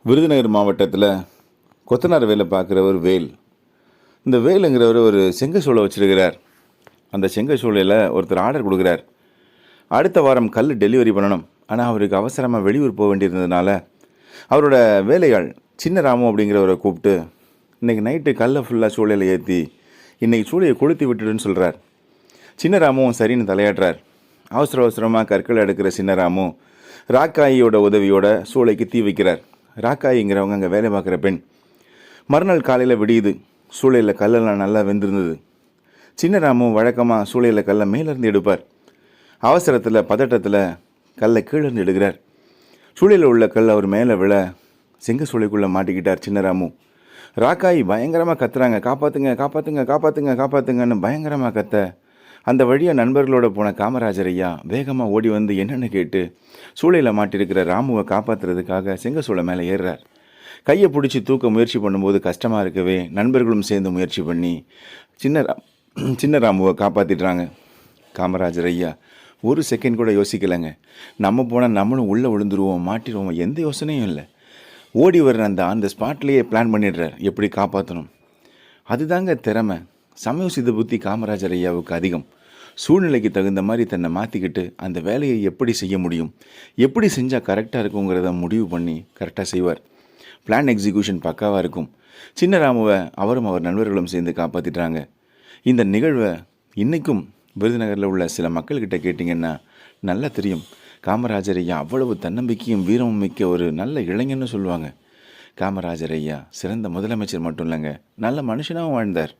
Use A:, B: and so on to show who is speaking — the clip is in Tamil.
A: விருதுநகர் மாவட்டத்தில் கொத்தனார் வேலை பார்க்குறவர் வேல். இந்த வேலுங்கிறவர் ஒரு செங்கல் வச்சுருக்கிறார். அந்த செங்கல் சூளையில் ஒருத்தர் ஆர்டர் கொடுக்குறார். அடுத்த வாரம் கல் டெலிவரி பண்ணணும். ஆனால் அவருக்கு அவசரமாக வெளியூர் போக வேண்டியிருந்ததுனால அவரோட வேலையாள் சின்ன ராமு அப்படிங்கிறவரை கூப்பிட்டு இன்றைக்கி நைட்டு கல்லை ஃபுல்லாக சூளையில் ஏற்றி இன்றைக்கி சூளையை கொளுத்தி விட்டுடுன்னு சொல்கிறார். சின்ன ராமும் சரின்னு தலையாட்டுறார். அவசரமாக கற்களை எடுக்கிற சின்ன ராமு ராக்காயியோட உதவியோட சூளைக்கு தீ வைக்கிறார். ராக்காயிங்கிறவங்க அங்கே வேலை பார்க்குற பெண். மறுநாள் காலையில் விடியுது. சூளையில் கல்லெல்லாம் நல்லா வெந்திருந்தது. சின்ன ராமு வழக்கமாக சூளையில் கல்லை மேலேருந்து எடுப்பார். அவசரத்தில் பதட்டத்தில் கல்லை கீழேருந்து எடுக்கிறார். சூளையில் உள்ள கல் அவர் மேலே விழ செங்க சூளைக்குள்ளே மாட்டிக்கிட்டார் சின்ன ராமு. ராக்காயி பயங்கரமாக கத்துறாங்க, காப்பாற்றுங்க காப்பாற்றுங்க காப்பாற்றுங்க காப்பாற்றுங்கன்னு பயங்கரமாக கத்த அந்த வழியாக நண்பர்களோடு போன காமராஜர் ஐயா வேகமாக ஓடி வந்து என்னென்னு கேட்டு சூளையில் மாட்டிருக்கிற ராமுவை காப்பாற்றுறதுக்காக செங்க சூளை மேலே ஏறுறார். கையை பிடிச்சி தூக்க முயற்சி பண்ணும்போது கஷ்டமாக இருக்கவே நண்பர்களும் சேர்ந்து முயற்சி பண்ணி சின்ன ராமுவை காப்பாற்றிடுறாங்க. காமராஜர் ஐயா ஒரு செகண்ட் கூட யோசிக்கலைங்க. நம்ம போனால் நம்மளும் உள்ளே விழுந்துருவோம், மாட்டிடுவோம், எந்த யோசனையும் இல்லை. ஓடி வர்ற அந்த ஸ்பாட்லேயே பிளான் பண்ணிடுறார் எப்படி காப்பாற்றணும். அதுதாங்க திறமை. சமயோசித புத்தி காமராஜர் ஐயாவுக்கு அதிகம். சூழ்நிலைக்கு தகுந்த மாதிரி தன்னை மாற்றிக்கிட்டு அந்த வேலையை எப்படி செய்ய முடியும், எப்படி செஞ்சால் கரெக்டாக இருக்குங்கிறத முடிவு பண்ணி கரெக்டாக செய்வார். பிளான் எக்ஸிக்யூஷன் பக்காவாக இருக்கும். சின்ன ராமுவை அவரும் அவர் நண்பர்களும் சேர்ந்து காப்பாற்றிட்டாங்க. இந்த நிகழ்வை இன்றைக்கும் விருதுநகரில் உள்ள சில மக்கள்கிட்ட கேட்டிங்கன்னா நல்லா தெரியும். காமராஜர் ஐயா அவ்வளவு தன்னம்பிக்கையும் வீரமும் மிக்க ஒரு நல்ல இளைஞன்னு சொல்லுவாங்க. காமராஜர் ஐயா சிறந்த முதலமைச்சர் மட்டும் இல்லைங்க, நல்ல மனுஷனாகவும் வாழ்ந்தார்.